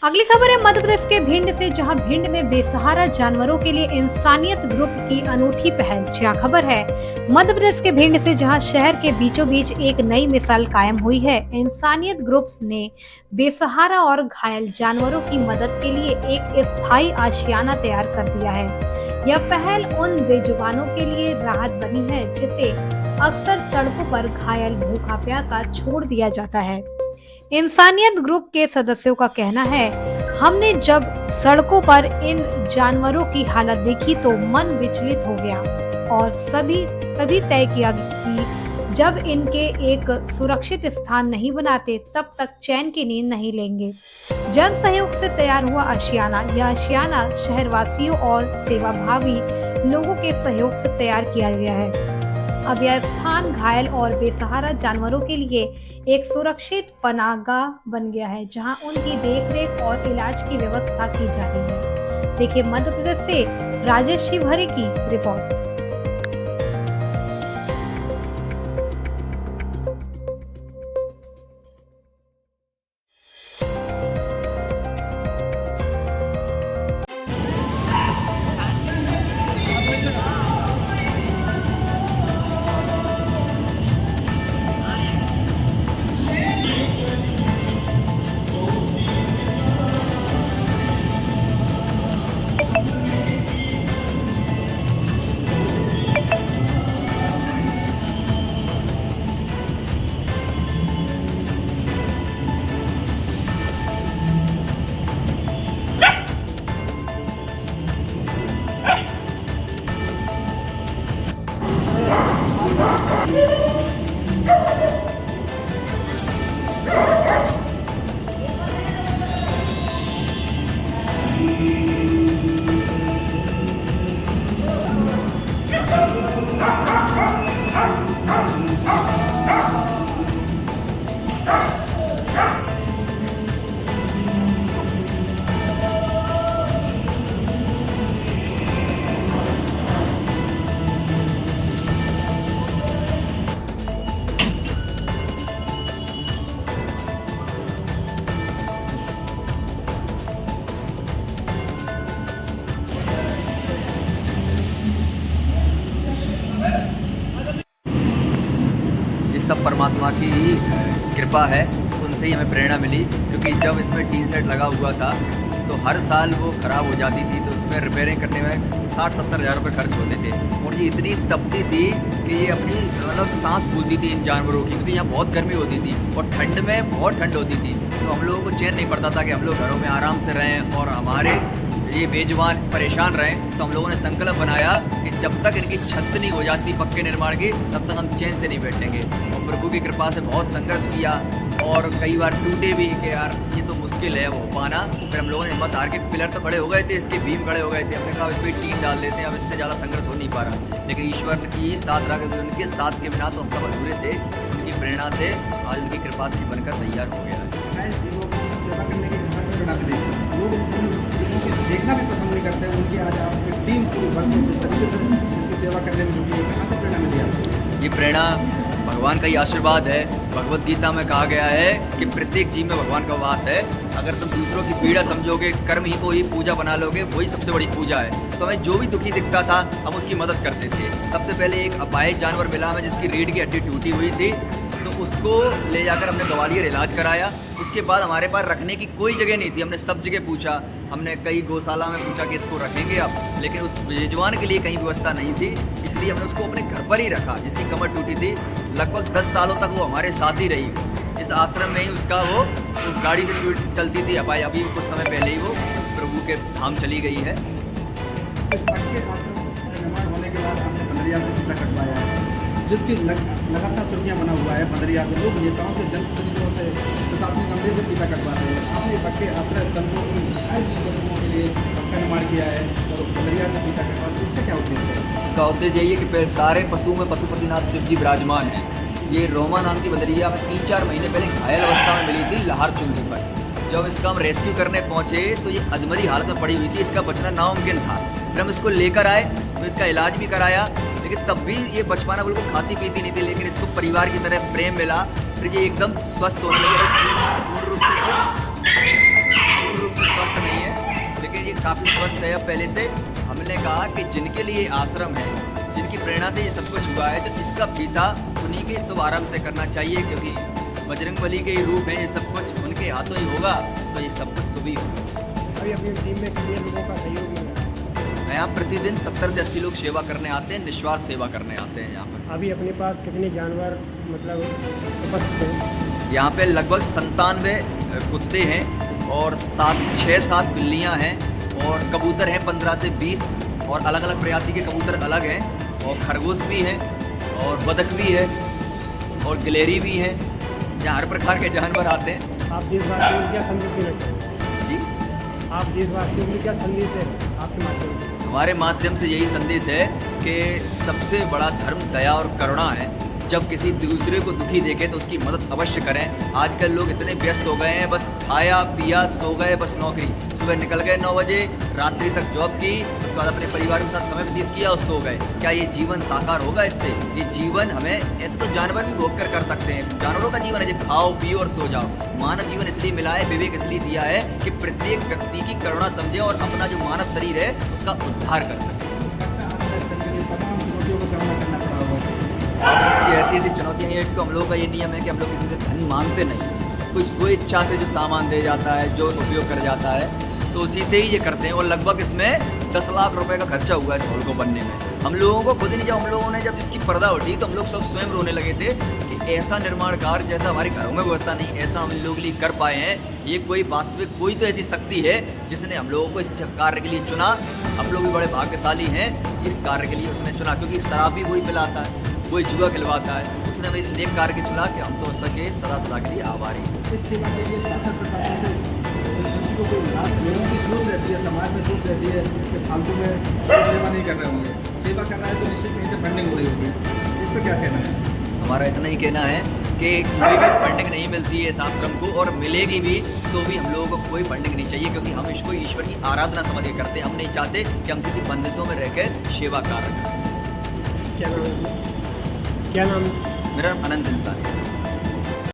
अगली खबर है मध्य प्रदेश के भिंड से, जहां भिंड में बेसहारा जानवरों के लिए इंसानियत ग्रुप की अनूठी पहल। क्या खबर है मध्य प्रदेश के भिंड से, जहां शहर के बीचों बीच एक नई मिसाल कायम हुई है। इंसानियत ग्रुप्स ने बेसहारा और घायल जानवरों की मदद के लिए एक स्थायी आशियाना तैयार कर दिया है। यह पहल उन बेजुबानों के लिए राहत बनी है जिसे अक्सर सड़कों पर घायल, भूखा प्यासा छोड़ दिया जाता है। इंसानियत ग्रुप के सदस्यों का कहना है, हमने जब सड़कों पर इन जानवरों की हालत देखी तो मन विचलित हो गया और तभी तय किया कि जब इनके एक सुरक्षित स्थान नहीं बनाते तब तक चैन की नींद नहीं लेंगे। जन सहयोग से तैयार हुआ आशियाना, यह आशियाना शहरवासियों और सेवाभावी लोगों के सहयोग से तैयार किया गया है। अब यह स्थान घायल और बेसहारा जानवरों के लिए एक सुरक्षित पनाहगाह बन गया है, जहां उनकी देखरेख और इलाज की व्यवस्था की जा रही है। देखिए मध्य प्रदेश से राजेश शिवहरे की रिपोर्ट। ये सब परमात्मा की ही कृपा है, उनसे ही हमें प्रेरणा मिली। क्योंकि जब इसमें टीन सेट लगा हुआ था तो हर साल वो ख़राब हो जाती थी, तो उसमें रिपेयरिंग करने में 60-70 हज़ार रुपये खर्च होते थे। और ये इतनी तपती थी कि ये अपनी मतलब सांस फूलती थी इन जानवरों की, क्योंकि यहाँ बहुत गर्मी होती थी और ठंड में बहुत ठंड होती थी। तो हम लोगों को चैन नहीं पड़ता था कि हम लोग घरों में आराम से रहें और हमारे ये बेजुबान परेशान रहें। तो हम लोगों ने संकल्प बनाया कि जब तक इनकी छत नहीं हो जाती पक्के निर्माण की, तब तक हम चैन से नहीं बैठेंगे। और प्रभु की कृपा से बहुत संघर्ष किया और कई बार टूटे भी कि यार ये तो मुश्किल है वो पाना। फिर हम लोगों ने हिम्मत हार के, पिलर तो खड़े हो गए थे, इसके बीम खड़े हो गए थे, हमने कहा इस पर टीन डाल देते हैं, अब इससे ज़्यादा संघर्ष हो नहीं पा रहा। लेकिन ईश्वर की साथ रहा, क्योंकि उनके साथ के बिना तो हम सब अधूरे थे। उनकी प्रेरणा से आज उनकी कृपा से बनकर तैयार हो गया है। देखना भी पसंद नहीं करते, उनकी आज आपकी टीम पूरी वर्ग जिस तरीके से उनकी सेवा करने में जुटी है, कहाँ से प्रेरणा मिली आपको? ये प्रेरणा भगवान का ही आशीर्वाद है। भगवत गीता में कहा गया है कि प्रत्येक जीव में भगवान का वास है। अगर तुम दूसरों की पीड़ा समझोगे, कर्म ही को ही पूजा बना लोगे, वही सबसे बड़ी पूजा है। तो हमें जो भी दुखी दिखता था हम उसकी मदद करते थे। सबसे पहले एक अपाहिज जानवर मिला हमें जिसकी रीढ़ की हड्डी टूटी हुई थी, तो उसको ले जाकर हमने ग्वालियर इलाज कराया। उसके बाद हमारे पास रखने की कोई जगह नहीं थी, हमने सब जगह पूछा, हमने कई गौशाला में पूछा कि इसको रखेंगे आप, लेकिन उस बेजुबान के लिए कहीं व्यवस्था नहीं थी। इसलिए हमने उसको अपने घर पर ही रखा। जिसकी कमर टूटी थी, लगभग 10 सालों तक वो हमारे साथ ही रही। इस आश्रम में ही उसका वो गाड़ी से चलती थी। अभी कुछ समय पहले ही वो प्रभु के धाम चली गई है। होने के बाद हमने बंदरिया से फीता कटवाया है, जिसकी लगातार चौकियाँ बना हुआ है। बंदरिया में लोग नेताओं से, जनप्रतिनिधियों से, प्रशासनिक अमले से फीता कटवा रहे हैं। आपने बच्चे आश्रय स्थल को लोगों के लिए पक्का निर्माण किया है और बंदरिया से फीता कटवा, इसका क्या उद्देश्य है? इसका उद्देश्य यही है कि सारे पशु में पशुपतिनाथ शिव जी विराजमान हैं। ये रोमा नाम की बंदरिया में 3-4 महीने पहले घायल अवस्था में मिली थी लाहौर चुंगी पर। जब इसका हम रेस्क्यू करने पहुँचे तो ये अधमरी हालत में पड़ी हुई थी, इसका बचना नामुमकिन था। फिर हम इसको लेकर आए तो इसका इलाज भी कराया, लेकिन तब भी ये बचपना बिल्कुल खाती पीती नहीं थी। लेकिन इसको परिवार की तरह प्रेम मिला, फिर ये एकदम स्वस्थ होने लगे। पूर्ण रूप स्वस्थ है अब पहले से। हमने कहा कि जिनके लिए आश्रम है, जिनकी प्रेरणा से ये सब कुछ हुआ है, तो इसका फीता उन्हीं के शुभारंभ से करना चाहिए, क्योंकि बजरंगबली के ही रूप है, ये सब कुछ उनके हाथों ही होगा, तो ये सब कुछ शुभ ही होगा। अभी अपनी टीम में कितने लोगों का सहयोग मिल रहा है? यहाँ प्रतिदिन 70 से 80 लोग सेवा करने आते हैं, निस्वार्थ सेवा करने आते हैं यहाँ पर। अभी अपने पास कितने जानवर मतलब उपस्थित हैं? यहाँ पे लगभग 97 कुत्ते हैं और 6-7 बिल्लियाँ हैं और कबूतर हैं 15 से 20, और अलग अलग प्रजाति के कबूतर अलग हैं, और खरगोश भी हैं और बतख भी है और गिलहरी भी है। यहाँ हर प्रकार के जानवर आते हैं। आप देशवासियों को क्या संदेश देना चाहेंगे? जी, आप देशवासियों के लिए क्या संदेश है आपके माध्यम से? हमारे माध्यम से यही संदेश है कि सबसे बड़ा धर्म दया और करुणा है। जब किसी दूसरे को दुखी देखे तो उसकी मदद अवश्य करें। आजकल लोग इतने व्यस्त हो गए हैं, बस खाया पिया सो गए, बस नौकरी, सुबह निकल गए 9 बजे, रात्रि तक जॉब की, उसके बाद अपने परिवार के साथ समय व्यतीत किया और सो गए। क्या ये जीवन साकार होगा इससे? ये जीवन हमें ऐसे तो जानवर भी भोग कर सकते हैं। जानवरों का जीवन है जो खाओ पियो और सो जाओ। मानव जीवन इसलिए मिला है, विवेक इसलिए दिया है कि प्रत्येक व्यक्ति की करुणा समझे और अपना जो मानव शरीर है उसका उद्धार कर सके। तमाम चुनौतियों का सामना करना पड़ा हुआ है। अब ऐसी चुनौतियाँ हैं। एक तो हम लोगों का ये नियम है कि हम लोग किसी से धन मांगते नहीं, कोई स्व इच्छा से जो सामान दे जाता है, जो उपयोग कर जाता है, तो उसी से ही ये करते हैं। और लगभग इसमें 10 लाख रुपए का खर्चा हुआ है इस हॉल को बनने में। हम लोगों को खुद नहीं, जब हम लोगों ने जब इसकी पर्दा उठी तो हम लोग सब स्वयं रोने लगे थे कि ऐसा निर्माण कार्य जैसा हमारे घरों में व्यवस्था नहीं, ऐसा हम लोग लिए कर पाए हैं। ये कोई वास्तविक कोई तो ऐसी शक्ति है जिसने हम लोगों को इस कार्य के लिए चुना। हम लोग भी बड़े भाग्यशाली हैं, इस कार्य के लिए उसने चुना, क्योंकि शराब भी वही पिलाता है, कोई जुआ खिलवाता है, उसने हमें इस नेक कार्य के चुना कि हम तो सके सदा सदा के लिए आभारी हैं। इस सेवा के लिए शासन प्रशासन से किसी को कोई लाभ, लोगों की सोच रहती है, समाज में सोच रहती है कि फालतू में सेवा नहीं कर रहे होंगे। सेवा कर रहा है तो निश्चित कहीं से फंडिंग हो रही होगी। इस पर क्या कहना है? हमारा इतना ही कहना है कि कोई भी फंडिंग नहीं मिलती है इस आश्रम को, और मिलेगी भी तो भी हम लोगों को कोई फंडिंग नहीं चाहिए, क्योंकि हम इसको ईश्वर की आराधना समझ के करते हैं। हम नहीं चाहते कि हम किसी बंदिशों में रहकर सेवा कार्य करें। क्या नाम है? क्या नाम? मेरा नाम अनंत इंसानी है।